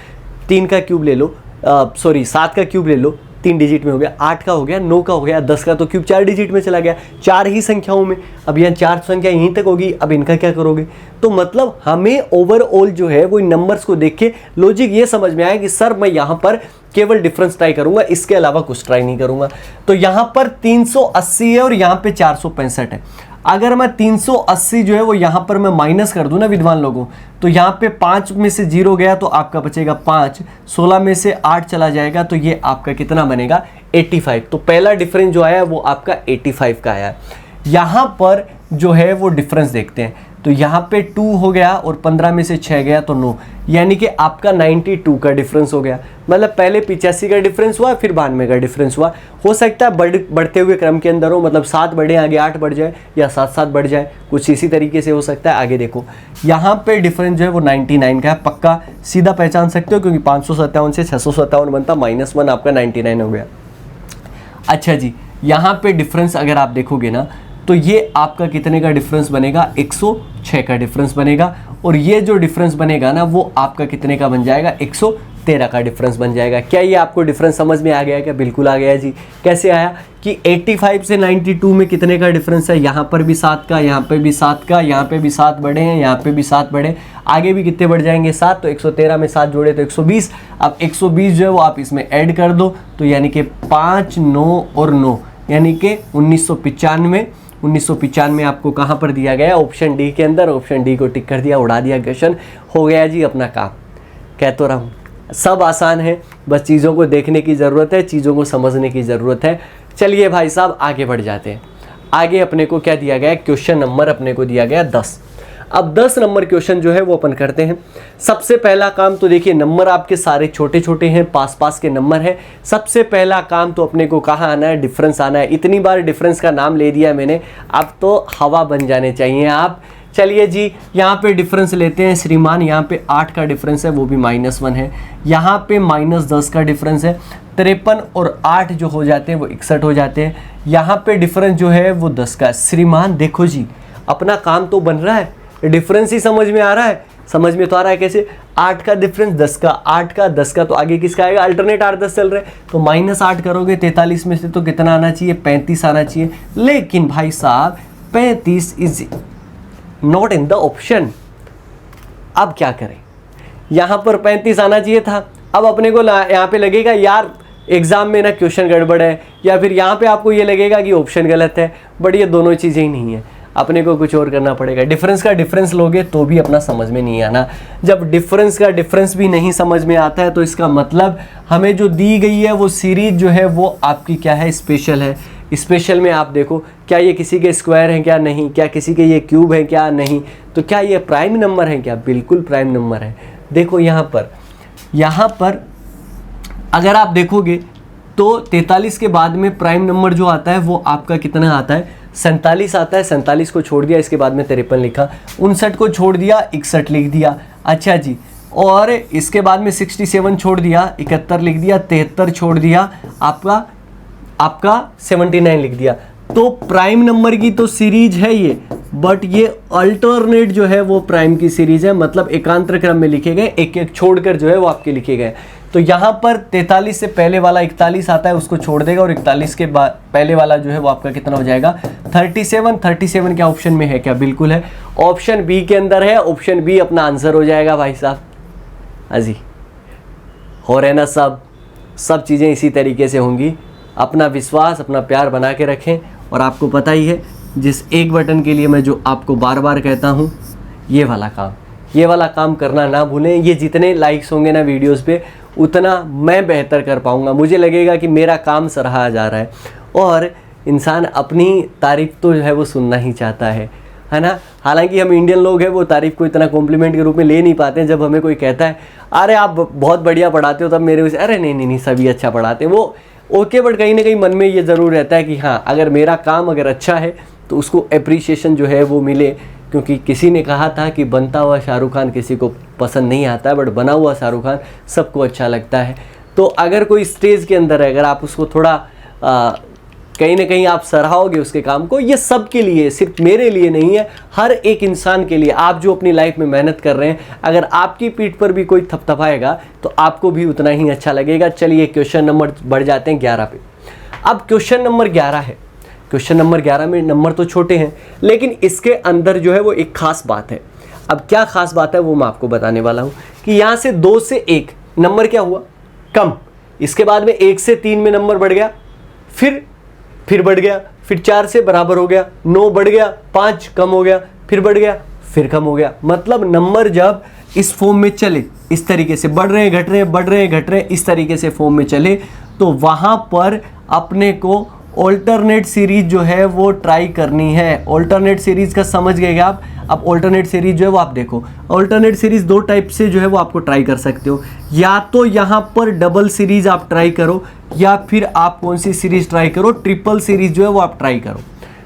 3 का क्यूब ले लो, 7 का क्यूब ले लो, 3 डिजिट में हो गया, 8 का हो गया, 9 का हो गया, 10 का तो क्यूब 4 डिजिट में चला गया, 4 ही संख्याओं में। अब यहाँ 4 संख्या यहीं तक होगी, अब इनका क्या करोगे? तो मतलब हमें ओवरऑल जो है वो इन नंबर्स को देख के लॉजिक ये समझ में आया कि सर मैं यहाँ पर केवल डिफरेंस ट्राई करूंगा, इसके अलावा कुछ ट्राई नहीं करूंगा। तो यहाँ पर 380 है और यहाँ पे 465 है। अगर मैं 380 जो है वो यहाँ पर मैं माइनस कर दूं ना विद्वान लोगों, तो यहाँ पे 5 में से 0 गया तो आपका बचेगा 5, 16 में से 8 चला जाएगा, तो ये आपका कितना बनेगा 85। तो पहला डिफरेंस जो आया वो आपका 85 का आया। यहाँ पर जो है वो डिफरेंस देखते हैं, तो यहाँ पे 2 हो गया और 15 में से 6 गया तो 9, यानी कि आपका 92 का डिफरेंस हो गया। मतलब पहले 85 का डिफरेंस हुआ, फिर 92 का डिफरेंस हुआ। हो सकता है बढ़ते हुए क्रम के अंदर हो, मतलब 7 बढ़े आगे 8 बढ़ जाए, या 7 बढ़ जाए, कुछ इसी तरीके से हो सकता है। आगे देखो यहाँ पे डिफरेंस जो है वो 99 का है, पक्का सीधा पहचान सकते हो, क्योंकि 557 से 657 बनता, -1 आपका 99 हो गया। अच्छा जी, यहाँ पे डिफरेंस अगर आप देखोगे ना, तो ये आपका कितने का डिफरेंस बनेगा? 106 का डिफरेंस बनेगा। और ये जो डिफरेंस बनेगा ना वो आपका कितने का बन जाएगा? 113 का डिफरेंस बन जाएगा। क्या ये आपको डिफरेंस समझ में आ गया? क्या बिल्कुल आ गया जी। कैसे आया कि 85 से 92 में कितने का डिफरेंस है? यहाँ पर भी 7 का, यहाँ पे भी 7 का, यहाँ पे भी 7 बढ़े हैं, यहाँ पे भी 7 बढ़े, आगे भी कितने बढ़ जाएंगे? 7। तो 113 में 7 जोड़े तो 120। अब 120 जो है वो आप इसमें ऐड कर दो, तो यानी कि 5, 9 और 9, यानी कि 1995 आपको कहाँ पर दिया गया? ऑप्शन डी के अंदर। ऑप्शन डी को टिक कर दिया, उड़ा दिया, क्वेश्चन हो गया जी अपना काम। कह तो रहा हूँ सब आसान है, बस चीज़ों को देखने की ज़रूरत है, चीज़ों को समझने की ज़रूरत है। चलिए भाई साहब आगे बढ़ जाते हैं। आगे अपने को क्या दिया गया? क्वेश्चन नंबर अपने को दिया गया 10। अब 10 नंबर क्वेश्चन जो है वो अपन करते हैं। सबसे पहला काम तो देखिए, नंबर आपके सारे छोटे छोटे हैं, पास पास के नंबर हैं। सबसे पहला काम तो अपने को कहाँ आना है? डिफरेंस आना है। इतनी बार डिफरेंस का नाम ले दिया मैंने, अब तो हवा बन जाने चाहिए आप। चलिए जी, यहाँ पे डिफरेंस लेते हैं श्रीमान। यहाँ पे 8 का डिफरेंस है, वो भी -1 है। यहाँ पे -10 का डिफरेंस है। 53 और 8 जो हो जाते हैं वो 61 हो जाते हैं। यहाँ पे डिफरेंस जो है वो 10 का। श्रीमान देखो जी, अपना काम तो बन रहा है, डिफरेंस ही समझ में आ रहा है। समझ में तो आ रहा है कैसे? 8 का डिफरेंस 10 का, 8 का 10 का, तो आगे किसका आएगा? अल्टरनेट 8 10 चल रहे, तो -8 करोगे 43 में से तो कितना आना चाहिए? 35 आना चाहिए। लेकिन भाई साहब 35 is not in the option. अब क्या करें? यहाँ पर 35 आना चाहिए था। अब अपने को यहाँ पे लगेगा यार एग्जाम में ना क्वेश्चन गड़बड़ है, या फिर यहाँ पे आपको ये लगेगा कि ऑप्शन गलत है, बट ये दोनों चीज़ें ही नहीं है। अपने को कुछ और करना पड़ेगा। डिफरेंस का डिफरेंस लोगे तो भी अपना समझ में नहीं आना। जब डिफरेंस का डिफरेंस भी नहीं समझ में आता है, तो इसका मतलब हमें जो दी गई है वो सीरीज जो है वो आपकी क्या है? स्पेशल है। स्पेशल में आप देखो, क्या ये किसी के स्क्वायर हैं क्या, नहीं, क्या किसी के ये क्यूब है क्या, नहीं, तो क्या ये प्राइम नंबर है क्या, बिल्कुल प्राइम नंबर है। देखो यहाँ पर अगर आप देखोगे तो 43 के बाद में प्राइम नंबर जो आता है वो आपका कितना आता है, 47 आता है। 47 को छोड़ दिया, इसके बाद में 53 लिखा, 59 को छोड़ दिया, 61 लिख दिया। अच्छा जी, और इसके बाद में 67 छोड़ दिया, 71 लिख दिया, 73 छोड़ दिया, आपका 79 लिख दिया। तो प्राइम नंबर की तो सीरीज है ये, बट ये अल्टरनेट जो है वो प्राइम की सीरीज है, मतलब एकांतर क्रम में लिखे गए, एक एक छोड़कर जो है वो आपके लिखे गए। तो यहाँ पर 43 से पहले वाला 41 आता है, उसको छोड़ देगा, और 41 के बाद पहले वाला जो है वो आपका कितना हो जाएगा, 37। 37 क्या ऑप्शन में है क्या, बिल्कुल है, ऑप्शन बी के अंदर है, ऑप्शन बी अपना आंसर हो जाएगा भाई साहब। अजी हो रहे ना, सब चीज़ें इसी तरीके से होंगी। अपना विश्वास, अपना प्यार बना के रखें, और आपको पता ही है जिस एक बटन के लिए मैं जो आपको बार बार कहता हूँ, ये वाला काम करना ना भूलें। ये जितने लाइक्स होंगे ना वीडियोस पे, उतना मैं बेहतर कर पाऊँगा, मुझे लगेगा कि मेरा काम सराहा जा रहा है। और इंसान अपनी तारीफ़ तो जो है वो सुनना ही चाहता है ना। हालांकि हम इंडियन लोग हैं, वो तारीफ़ को इतना कॉम्प्लीमेंट के रूप में ले नहीं पाते हैं। जब हमें कोई कहता है अरे आप बहुत बढ़िया पढ़ाते हो, तब मेरे से अरे नहीं सभी अच्छा पढ़ाते हैं, वो ओके, बट कहीं ना कहीं मन में ये ज़रूर रहता है कि हाँ, अगर मेरा काम अगर अच्छा है तो उसको अप्रिसिएशन जो है वो मिले। क्योंकि किसी ने कहा था कि बनता हुआ शाहरुख खान किसी को पसंद नहीं आता है, बट बना हुआ शाहरुख खान सबको अच्छा लगता है। तो अगर कोई स्टेज के अंदर है, अगर आप उसको थोड़ा कहीं ना कहीं आप सराहोगे उसके काम को, ये सब के लिए, सिर्फ मेरे लिए नहीं है, हर एक इंसान के लिए। आप जो अपनी लाइफ में मेहनत कर रहे हैं, अगर आपकी पीठ पर भी कोई थपथपाएगा तो आपको भी उतना ही अच्छा लगेगा। चलिए क्वेश्चन नंबर बढ़ जाते हैं 11 पे। अब क्वेश्चन नंबर 11 है। क्वेश्चन नंबर 11 में नंबर तो छोटे हैं, लेकिन इसके अंदर जो है वो एक खास बात है। अब क्या खास बात है वो मैं आपको बताने वाला हूँ कि यहाँ से 2 से 1 नंबर क्या हुआ, कम। इसके बाद में 1 से 3 में नंबर बढ़ गया, फिर बढ़ गया, फिर 4 से बराबर हो गया, 9 बढ़ गया, 5 कम हो गया, फिर बढ़ गया, फिर कम हो गया। मतलब नंबर जब इस फॉर्म में चले, इस तरीके से बढ़ रहे हैं, घट रहे हैं, बढ़ रहे हैं, घट रहे हैं, इस तरीके से फॉर्म में चले, तो वहां पर अपने को ऑल्टरनेट सीरीज जो है वो ट्राई करनी है। ऑल्टरनेट सीरीज का समझ गए आप। अब ऑल्टरनेट सीरीज जो है वो आप देखो, ऑल्टरनेट सीरीज 2 टाइप से जो है वो आपको ट्राई कर सकते हो। या तो यहाँ पर डबल सीरीज आप ट्राई करो, या फिर आप कौन सी सीरीज ट्राई करो, ट्रिपल सीरीज जो है वो आप ट्राई करो।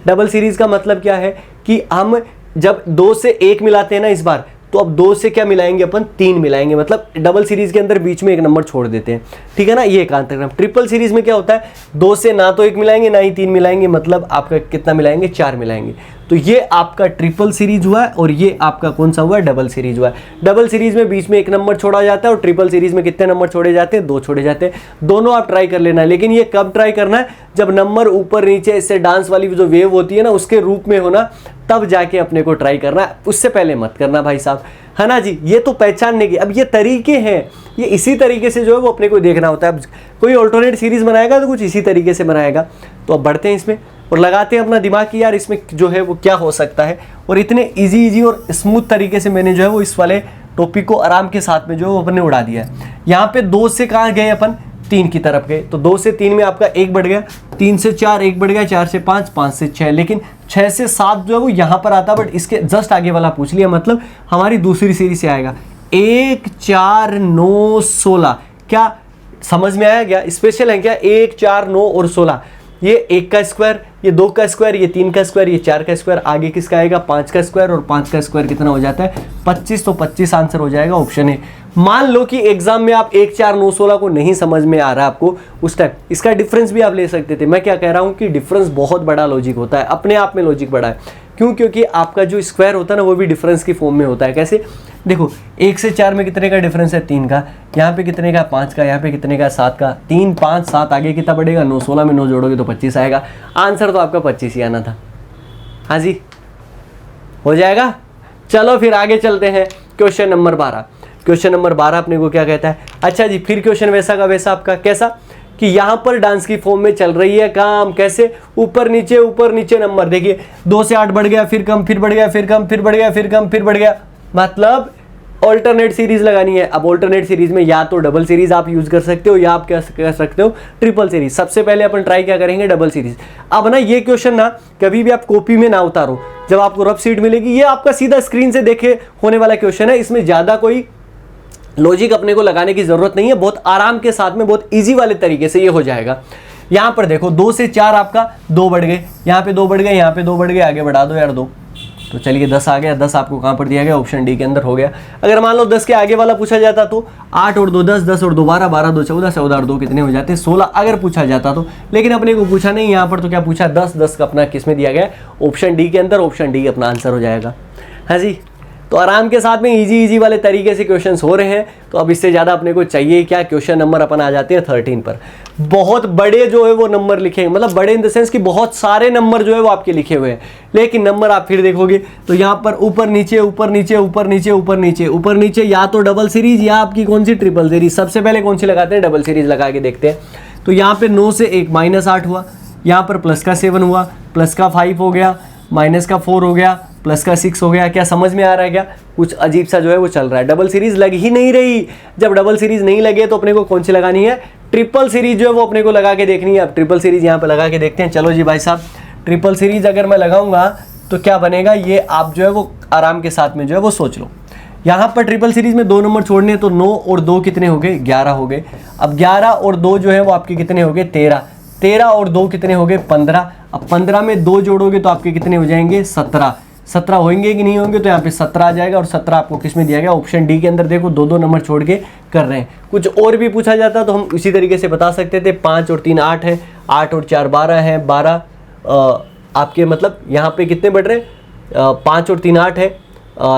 डबल सीरीज का मतलब क्या है कि हम जब 2 से 1 मिलाते हैं ना इस बार, तो अब 2 से क्या मिलाएंगे अपन, 3 मिलाएंगे। मतलब डबल सीरीज के अंदर बीच में एक नंबर छोड़ देते हैं, ठीक है ना, ये एकांतर क्रम। ट्रिपल सीरीज में क्या होता है, 2 से ना तो 1 मिलाएंगे ना ही 3 मिलाएंगे, मतलब आपका कितना मिलाएंगे, 4 मिलाएंगे। तो ये आपका ट्रिपल सीरीज हुआ है, और ये आपका कौन सा हुआ है, डबल सीरीज हुआ है। डबल सीरीज में बीच में एक नंबर छोड़ा जाता है, और ट्रिपल सीरीज में कितने नंबर छोड़े जाते हैं, 2 छोड़े जाते हैं। दोनों आप ट्राई कर लेना है, लेकिन ये कब ट्राई करना है, जब नंबर ऊपर नीचे इससे डांस वाली जो वेव होती है ना, उसके रूप में होना, तब जाके अपने को ट्राई करना है, उससे पहले मत करना भाई साहब, है ना जी। ये तो पहचानने की, अब ये तरीके हैं, ये इसी तरीके से जो है वो अपने को देखना होता है। अब कोई ऑल्टरनेट सीरीज बनाएगा तो कुछ इसी तरीके से बनाएगा। तो अब बढ़ते हैं इसमें और लगाते हैं अपना दिमाग कि यार इसमें जो है वो क्या हो सकता है। और इतने इजी और स्मूथ तरीके से मैंने जो है वो इस वाले टॉपिक को आराम के साथ में जो है वो अपने उड़ा दिया है। यहाँ पे 2 से कहाँ गए अपन, 3 की तरफ गए, तो 2 से 3 में आपका 1 बढ़ गया, 3 से 4 1 बढ़ गया, 4 से 5, 5 से 6, लेकिन 6 से 7 जो है वो यहाँ पर आता, बट इसके जस्ट आगे वाला पूछ लिया, मतलब हमारी दूसरी सीरीज से आएगा। 1 4 9 16, क्या समझ में आया क्या, स्पेशल है क्या, 1 4 9 और 16, ये 1 का स्क्वायर, ये 2 का स्क्वायर, ये 3 का स्क्वायर, ये 4 का स्क्वायर, आगे किसका आएगा, 5 का स्क्वायर, और 5 का स्क्वायर कितना हो जाता है, 25। तो 25 आंसर हो जाएगा, ऑप्शन है। मान लो कि एग्जाम में आप 1 4 9 16 को नहीं समझ में आ रहा आपको, उस टाइम इसका डिफरेंस भी आप ले सकते थे। मैं क्या कह रहा हूँ कि डिफरेंस बहुत बड़ा लॉजिक होता है, अपने आप में लॉजिक बड़ा है। क्यों, क्योंकि आपका जो स्क्वायर होता है ना वो भी डिफरेंस की फॉर्म में होता है। कैसे, देखो 1 से 4 में कितने का डिफरेंस है, 3 का, यहाँ पे कितने का, 5 का, यहाँ पे कितने का, 7 का, 3 5 7, आगे कितना बढ़ेगा, 9 16 में 9 जोड़ोगे तो 25 आएगा। आंसर तो आपका 25 ही आना था। हाँ जी, हो जाएगा। चलो फिर आगे चलते हैं, क्वेश्चन नंबर 12। क्वेश्चन नंबर 12 अपने को क्या कहता है, अच्छा जी फिर क्वेश्चन वैसा का वैसा आपका, कैसा कि यहाँ पर डांस की फॉर्म में चल रही है काम, कैसे, ऊपर नीचे नंबर। देखिए 2 से 8 बढ़ गया, फिर कम, फिर बढ़ गया, फिर कम, फिर बढ़ गया, फिर कम, फिर बढ़ गया, मतलब ऑल्टरनेट सीरीज लगानी है। अब ऑल्टरनेट सीरीज में या तो डबल सीरीज आप यूज कर सकते हो या आप क्या कर सकते हो ट्रिपल सीरीज। सबसे पहले अपन ट्राई क्या करेंगे, डबल सीरीज। अब ना ये क्वेश्चन ना कभी भी आप कॉपी में ना उतारो, जब आपको रफ शीट मिलेगी, ये आपका सीधा स्क्रीन से देखे होने वाला क्वेश्चन है। इसमें ज्यादा कोई लॉजिक अपने को लगाने की जरूरत नहीं है, बहुत आराम के साथ में बहुत इजी वाले तरीके से ये हो जाएगा। यहाँ पर देखो 2 से 4 आपका 2 बढ़ गए, यहाँ पे 2 बढ़ गए, यहाँ पे 2 बढ़ गए, आगे बढ़ा दो यार 2, तो चलिए 10 आ गया। 10 आपको कहाँ पर दिया गया, ऑप्शन डी के अंदर हो गया। अगर मान लो 10 के आगे वाला पूछा जाता तो 8 और 2 10, 10 और 2 12, 12 2 14, 14 और 2 कितने हो जाते, 16 अगर पूछा जाता तो। लेकिन अपने को पूछा नहीं यहाँ पर, तो क्या पूछा 10, 10 का अपना किस में दिया गया, ऑप्शन डी के अंदर। ऑप्शन डी अपना आंसर हो जाएगा। हाँ जी, तो आराम के साथ में इजी वाले तरीके से क्वेश्चंस हो रहे हैं। तो अब इससे ज़्यादा अपने को चाहिए क्या, क्वेश्चन नंबर अपन आ जाते हैं 13 पर। बहुत बड़े जो है वो नंबर लिखे हैं, मतलब बड़े इन द सेंस कि बहुत सारे नंबर जो है वो आपके लिखे हुए हैं। लेकिन नंबर आप फिर देखोगे तो यहाँ पर ऊपर नीचे ऊपर नीचे ऊपर नीचे ऊपर नीचे ऊपर नीचे, या तो डबल सीरीज या आपकी कौन सी ट्रिपल सीरीज। सबसे पहले कौन सी लगाते हैं, डबल सीरीज लगा के देखते हैं। तो यहाँ पे 9 से 1 -8 हुआ, यहाँ पर प्लस का 7 हुआ, प्लस का 5 हो गया, माइनस का 4 हो गया, प्लस का 6 हो गया। क्या समझ में आ रहा है क्या, कुछ अजीब सा जो है वो चल रहा है। डबल सीरीज लग ही नहीं रही। जब डबल सीरीज नहीं लगे तो अपने को कौन सी लगानी है, ट्रिपल सीरीज जो है वो अपने को लगा के देखनी है। अब ट्रिपल सीरीज यहाँ पे लगा के देखते हैं। चलो जी भाई साहब, ट्रिपल सीरीज अगर मैं लगाऊंगा तो क्या बनेगा, ये आप जो है वो आराम के साथ में जो है वो सोच लो। यहाँ पर ट्रिपल सीरीज में 2 नंबर छोड़ने, तो 9 और 2 कितने हो गए, 11 हो गए। अब 11 और 2 जो है वो आपके कितने हो गए, 13। 13 और 2 कितने हो गए, 15। अब 15 में 2 जोड़ोगे तो आपके कितने हो जाएंगे, 17। 17 होंगे कि नहीं होंगे, तो यहाँ पे 17 आ जाएगा। और 17 आपको किस में दिया गया, ऑप्शन डी के अंदर। देखो 2 नंबर छोड़ के कर रहे हैं। कुछ और भी पूछा जाता तो हम इसी तरीके से बता सकते थे। 5 और 3 8 है, 8 और 4 12 है, 12 आपके मतलब यहाँ पे कितने बढ़ रहे हैं, 5 और 3 8 है,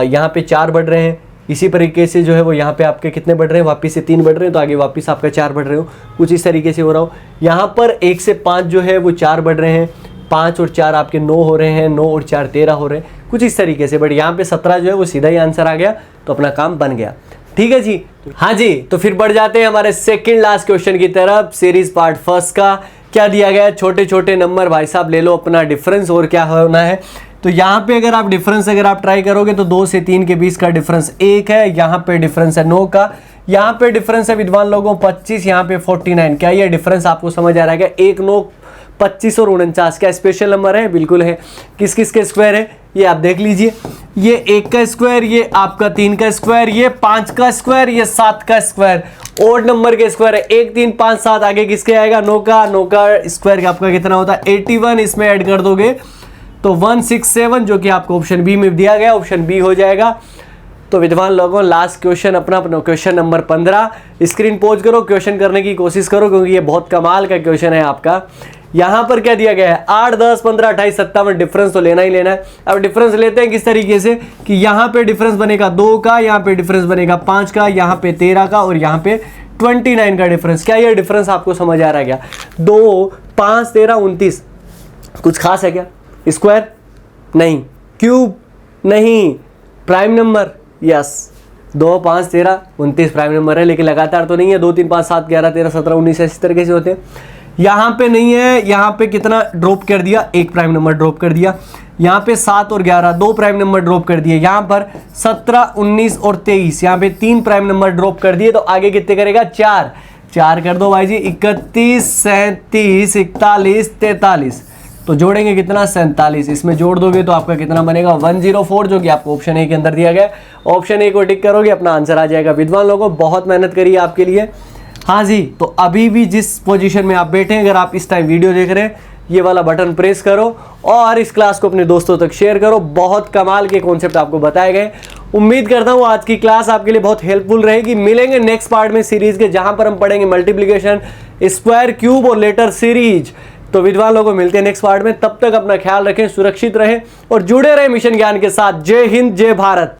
यहाँ पे 4 बढ़ रहे हैं। इसी तरीके से जो है वो यहाँ पे आपके कितने बढ़ रहे हैं, वापस से 3 बढ़ रहे हैं, तो आगे वापस आपका 4 बढ़ रहे हो। कुछ इस तरीके से हो रहा हो। यहाँ पर 1 से 5 जो है वो 4 बढ़ रहे हैं, 5 और 4 आपके 9 हो रहे हैं, 9 और 4 13 हो रहे हैं, कुछ इस तरीके से। बट यहाँ पे 17 जो है वो सीधा ही आंसर आ गया, तो अपना काम बन गया। ठीक है जी। हाँ जी, तो फिर बढ़ जाते हैं हमारे सेकंड लास्ट क्वेश्चन की तरफ, सीरीज पार्ट फर्स्ट का। क्या दिया गया है, छोटे छोटे नंबर भाई साहब ले लो अपना डिफरेंस, और क्या होना है। तो यहाँ पे अगर आप डिफरेंस अगर आप ट्राई करोगे तो 2 से 3 के बीच का डिफरेंस 1 है, यहाँ पे डिफरेंस है 9 का, यहाँ पे डिफरेंस है विद्वान लोगों 25, यहाँ पे 49। क्या ये डिफरेंस आपको समझ आ रहा है क्या, 1 9 25 और 49 क्या स्पेशल नंबर है, बिल्कुल है। किस किस के स्क्वायर है ये आप देख लीजिए, ये 1 का स्क्वायर, ये आपका 3 का स्क्वायर, ये 5 का स्क्वायर, ये 7 का स्क्वायर। ओड नंबर के स्क्वायर है 1 3 5 7, आगे किसके आएगा, 9 का स्क्वायर आपका कितना होता है 81, इसमें ऐड कर दोगे तो 167, जो कि आपको ऑप्शन बी में दिया गया, ऑप्शन बी हो जाएगा। तो विद्वान लोगों लास्ट क्वेश्चन अपना क्वेश्चन नंबर 15, स्क्रीन पॉज करो, क्वेश्चन करने की कोशिश करो क्योंकि ये बहुत कमाल का क्वेश्चन है आपका। यहाँ पर क्या दिया गया है, 8 10 15 28 57, डिफरेंस तो लेना ही लेना है। अब डिफरेंस लेते हैं किस तरीके से कि यहाँ पे डिफरेंस बनेगा 2 का, यहाँ पे डिफरेंस बनेगा 5 का, यहाँ पे 13 का, और यहाँ पे 29 का डिफरेंस। क्या ये डिफरेंस आपको समझ आ रहा है क्या, 2 5 13 29, कुछ खास है क्या, स्क्वायर नहीं, क्यूब नहीं, prime number yes, 2 5 13 29 prime number है, लेकिन लगातार तो नहीं है, 2 3 5 7 11 13 17 19 इस तरीके से होते हैं। यहाँ पे नहीं है, यहाँ पे कितना ड्रॉप कर दिया, 1 प्राइम नंबर ड्रॉप कर दिया। यहाँ पे 7 और 11 2 प्राइम नंबर ड्रॉप कर दिए। यहाँ पर 17 19 और 23, यहाँ पे 3 प्राइम नंबर ड्रॉप कर दिए, तो आगे कितने करेगा, 4 कर दो भाई जी, 31 37 41 43, तो जोड़ेंगे कितना, 47, इसमें जोड़ दोगे तो आपका कितना बनेगा 104, जो कि आपको ऑप्शन ए के अंदर दिया गया। ऑप्शन ए को टिक करोगे अपना आंसर आ जाएगा। विद्वान लोगों बहुत मेहनत करी है आपके लिए। हाँ जी, तो अभी भी जिस पोजीशन में आप बैठे हैं, अगर आप इस टाइम वीडियो देख रहे हैं, ये वाला बटन प्रेस करो और इस क्लास को अपने दोस्तों तक शेयर करो। बहुत कमाल के कॉन्सेप्ट आपको बताए गए। उम्मीद करता हूँ आज की क्लास आपके लिए बहुत हेल्पफुल रहेगी। मिलेंगे नेक्स्ट पार्ट में सीरीज के, जहां पर हम पढ़ेंगे मल्टीप्लिकेशन, स्क्वायर, क्यूब और लेटर सीरीज। तो विद्वान लोगों मिलते हैं नेक्स्ट पार्ट में, तब तक अपना ख्याल रखें, सुरक्षित रहें और जुड़े रहें मिशन ज्ञान के साथ। जय हिंद, जय भारत।